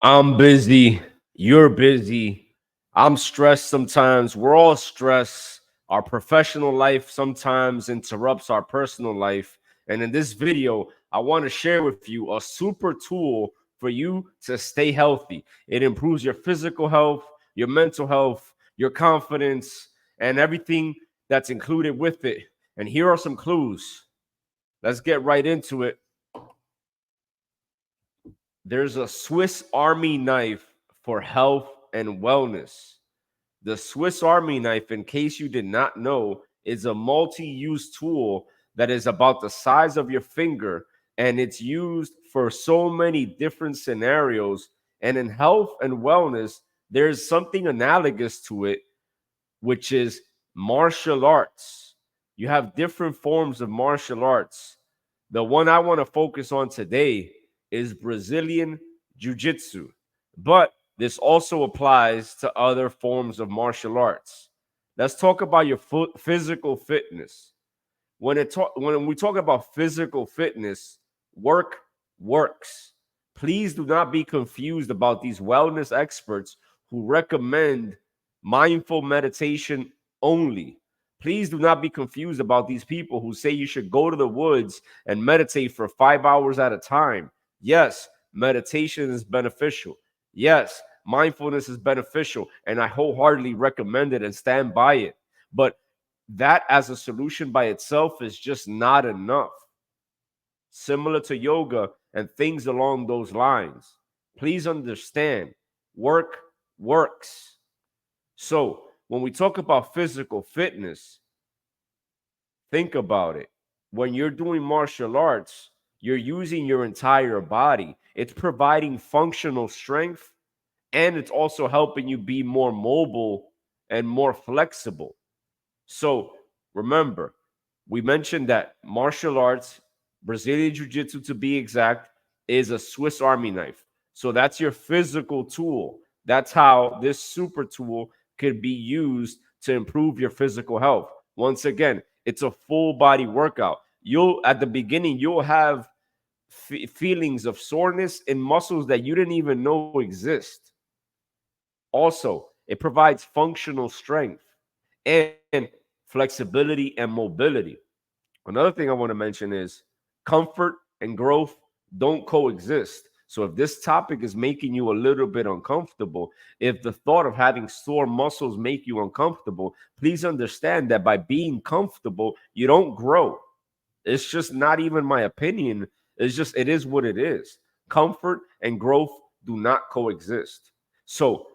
I'm busy. You're busy. I'm stressed sometimes. We're all stressed. Our professional life sometimes interrupts our personal life. And in this video, I want to share with you a super tool for you to stay healthy. It improves your physical health, your mental health, your confidence, and everything that's included with it. And here are some clues. Let's get right into it. There's a Swiss Army knife for health and wellness. The Swiss Army knife, in case you did not know, is a multi use tool that is about the size of your finger, and it's used for so many different scenarios. And in health and wellness, there's something analogous to it, which is martial arts. You have different forms of martial arts. The one I want to focus on today is Brazilian Jiu-Jitsu, but this also applies to other forms of martial arts. Let's talk about your physical fitness. When we talk about physical fitness, work works. Please do not be confused about these wellness experts who recommend mindful meditation only. Please do not be confused about these people who say you should go to the woods and meditate for 5 hours at a time. Yes, meditation is beneficial. Yes, mindfulness is beneficial, and I wholeheartedly recommend it and stand by it. But that as a solution by itself is just not enough. Similar to yoga and things along those lines. Please understand, work works. So when we talk about physical fitness, think about it. When you're doing martial arts, you're using your entire body. It's providing functional strength, and it's also helping you be more mobile and more flexible. So remember, we mentioned that martial arts, Brazilian Jiu Jitsu to be exact, is a Swiss Army knife. So that's your physical tool. That's how this super tool could be used to improve your physical health. Once again, it's a full body workout. You'll, at the beginning, you'll have feelings of soreness in muscles that you didn't even know exist. Also, it provides functional strength and flexibility and mobility. Another thing I want to mention is comfort and growth don't coexist. So if this topic is making you a little bit uncomfortable, if the thought of having sore muscles make you uncomfortable, please understand that by being comfortable, you don't grow. It's just not even my opinion. It's just it is what it is. Comfort and growth do not coexist. So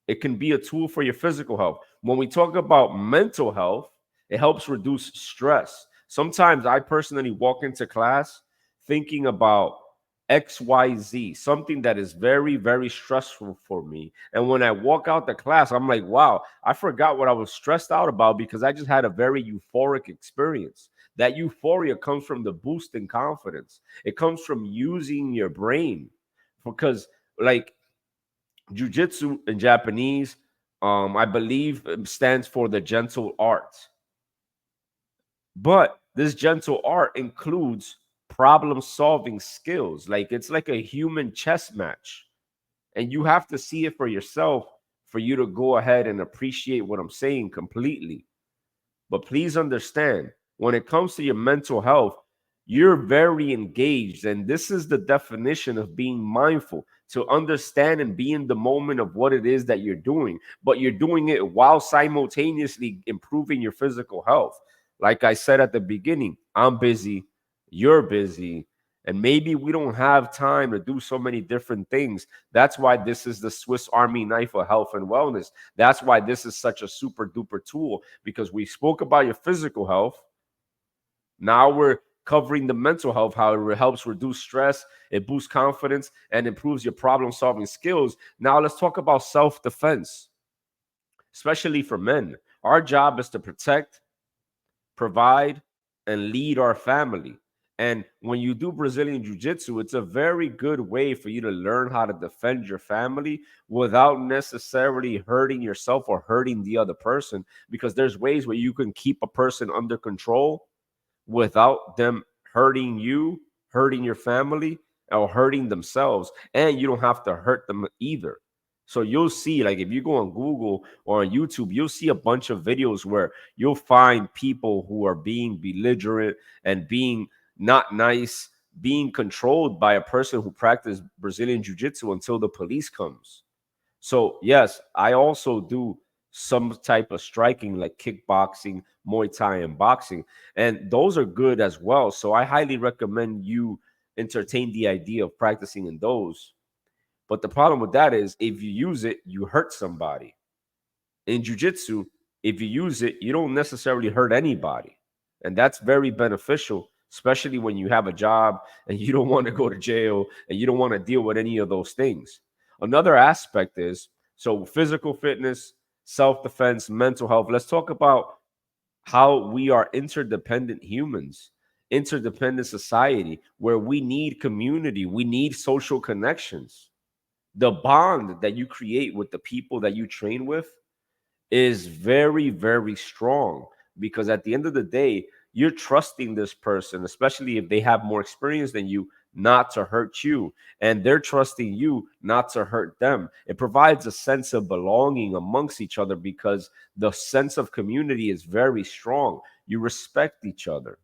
it can be a tool for your physical health. When we talk about mental health, it helps reduce stress. Sometimes I personally walk into class thinking about XYZ, something that is very, very stressful for me. And when I walk out the class, I'm like, wow, I forgot what I was stressed out about because I just had a very euphoric experience. That euphoria comes from the boost in confidence. It comes from using your brain because, like, jujitsu in Japanese, I believe stands for the gentle art. But this gentle art includes problem solving skills. Like it's like a human chess match. And you have to see it for yourself for you to go ahead and appreciate what I'm saying completely. But please understand, when it comes to your mental health, you're very engaged. And this is the definition of being mindful to understand and be in the moment of what it is that you're doing. But you're doing it while simultaneously improving your physical health. Like I said at the beginning, I'm busy, you're busy. And maybe we don't have time to do so many different things. That's why this is the Swiss Army knife of health and wellness. That's why this is such a super duper tool because we spoke about your physical health. Now we're covering the mental health, how it helps reduce stress, it boosts confidence, and improves your problem solving skills. Now let's talk about self defense, especially for men. Our job is to protect, provide, and lead our family. And when you do Brazilian Jiu Jitsu, it's a very good way for you to learn how to defend your family without necessarily hurting yourself or hurting the other person. Because there's ways where you can keep a person under control without them hurting you, hurting your family. or hurting themselves, and you don't have to hurt them either. So you'll see, like if you go on Google or on YouTube, you'll see a bunch of videos where you'll find people who are being belligerent and being not nice, being controlled by a person who practiced Brazilian Jiu-Jitsu until the police comes. So yes, I also do some type of striking like kickboxing, Muay Thai, and boxing, and those are good as well. So I highly recommend you entertain the idea of practicing in those. But the problem with that is if you use it, you hurt somebody. In jiu-jitsu, if you use it, you don't necessarily hurt anybody. And that's very beneficial, especially when you have a job and you don't want to go to jail and you don't want to deal with any of those things. Another aspect is so physical fitness, self-defense, mental health. Let's talk about how we are interdependent humans, interdependent society where we need community, we need social connections. The bond that you create with the people that you train with is very, very strong because at the end of the day, you're trusting this person, especially if they have more experience than you, not to hurt you. And they're trusting you not to hurt them. It provides a sense of belonging amongst each other because the sense of community is very strong. You respect each other.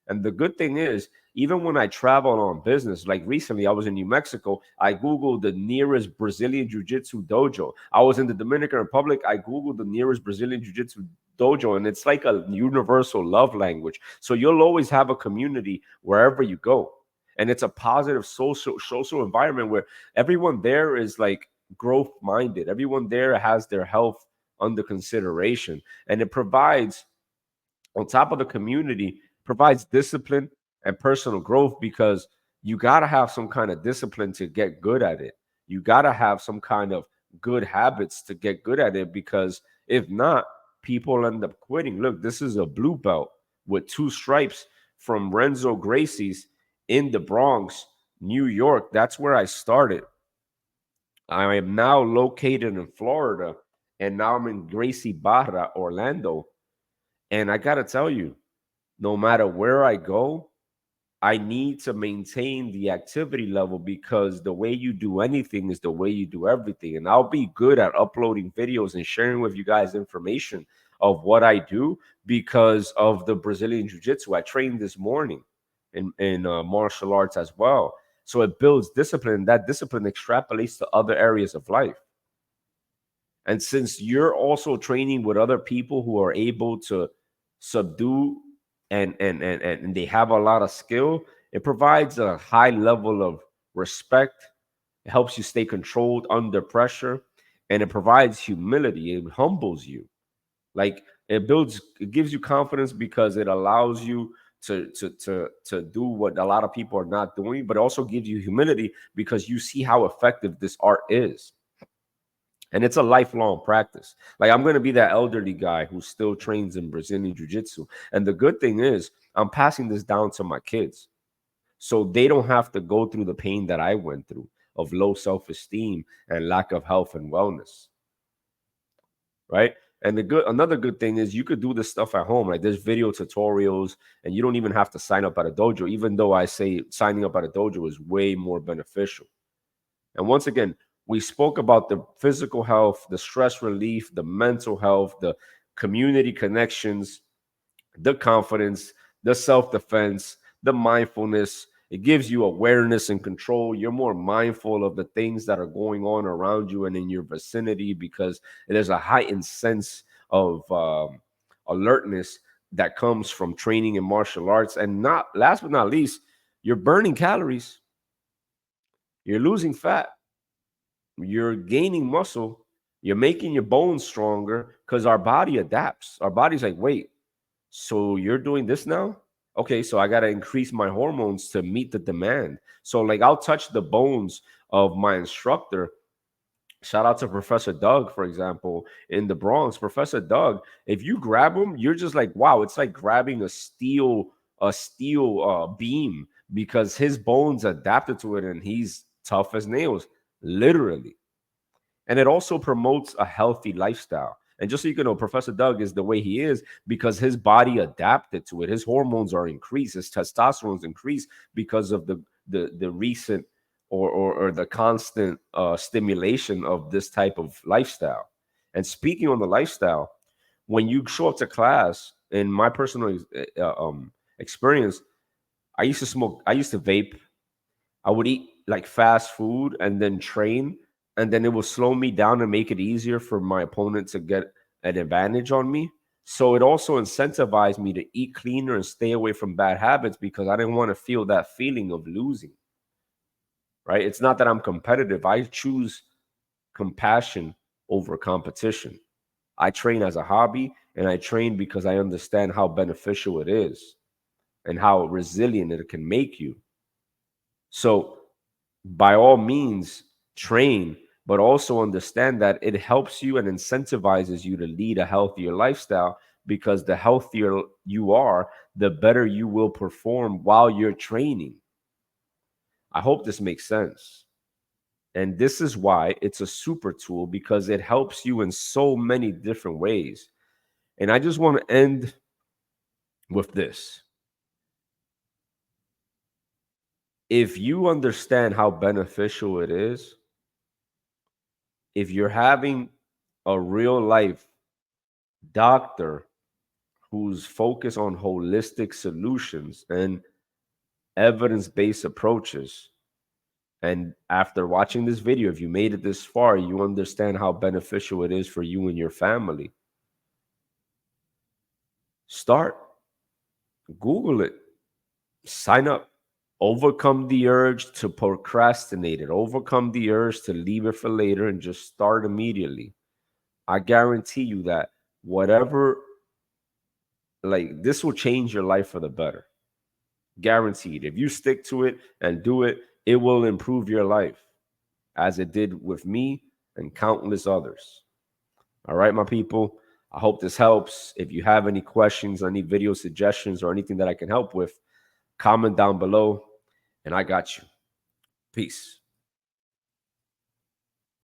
And the good thing is, even when I travel on business, like recently I was in New Mexico, I Googled the nearest Brazilian Jiu Jitsu dojo. I was in the Dominican Republic, I Googled the nearest Brazilian Jiu Jitsu dojo, and it's like a universal love language. So you'll always have a community wherever you go. And it's a positive social environment where everyone there is like growth minded. Everyone there has their health under consideration. And it provides on top of the community, provides discipline and personal growth because you got to have some kind of discipline to get good at it. You got to have some kind of good habits to get good at it because if not, people end up quitting. Look, this is a blue belt with 2 stripes from Renzo Gracie's in the Bronx, New York. That's where I started. I am now located in Florida and now I'm in Gracie Barra, Orlando. And I got to tell you, no matter where I go, I need to maintain the activity level because the way you do anything is the way you do everything. And I'll be good at uploading videos and sharing with you guys information of what I do because of the Brazilian Jiu Jitsu. I trained this morning in martial arts as well. So it builds discipline. That discipline extrapolates to other areas of life. And since you're also training with other people who are able to subdue and they have a lot of skill, it provides a high level of respect. It helps you stay controlled under pressure, and it provides humility. It humbles you. Like it gives you confidence because it allows you to do what a lot of people are not doing, but also gives you humility because you see how effective this art is. And it's a lifelong practice. Like I'm going to be that elderly guy who still trains in Brazilian Jiu-Jitsu. And the good thing is I'm passing this down to my kids. So they don't have to go through the pain that I went through of low self-esteem and lack of health and wellness. Right? And another good thing is you could do this stuff at home. Like there's video tutorials and you don't even have to sign up at a dojo, even though I say signing up at a dojo is way more beneficial. And once again, we spoke about the physical health, the stress relief, the mental health, the community connections, the confidence, the self defense, the mindfulness. It gives you awareness and control. You're more mindful of the things that are going on around you and in your vicinity because there's a heightened sense of alertness that comes from training in martial arts. And not last but not least, you're burning calories, you're losing fat, you're gaining muscle, you're making your bones stronger because our body adapts. Our body's like, wait, so you're doing this now? Okay, so I got to increase my hormones to meet the demand. So, like, I'll touch the bones of my instructor. Shout out to Professor Doug, for example, in the Bronx. Professor Doug, if you grab him, you're just like, wow, it's like grabbing a steel beam because his bones adapted to it and he's tough as nails, literally. And it also promotes a healthy lifestyle. And just so you can know, Professor Doug is the way he is because his body adapted to it. His hormones are increased, his testosterone's increased because of the recent or the constant stimulation of this type of lifestyle. And speaking on the lifestyle, when you show up to class, in my personal experience, I used to vape. I would eat like fast food and then train, and then it will slow me down and make it easier for my opponent to get an advantage on me. So it also incentivized me to eat cleaner and stay away from bad habits because I didn't want to feel that feeling of losing, right? It's not that I'm competitive. I choose compassion over competition. I train as a hobby, and I train because I understand how beneficial it is and how resilient it can make you. So, by all means, train, but also understand that it helps you and incentivizes you to lead a healthier lifestyle, because the healthier you are, the better you will perform while you're training. I hope this makes sense. And this is why it's a super tool, because it helps you in so many different ways. And I just want to end with this. If you understand how beneficial it is, if you're having a real life doctor who's focused on holistic solutions and evidence based approaches, and after watching this video, if you made it this far, you understand how beneficial it is for you and your family, start. Google it, sign up, overcome the urge to procrastinate it, overcome the urge to leave it for later, and just start immediately. I guarantee you that whatever, like, this will change your life for the better. Guaranteed. If you stick to it and do it, it will improve your life as it did with me and countless others. All right, my people. I hope this helps. If you have any questions, any video suggestions, or anything that I can help with, comment down below, and I got you. Peace.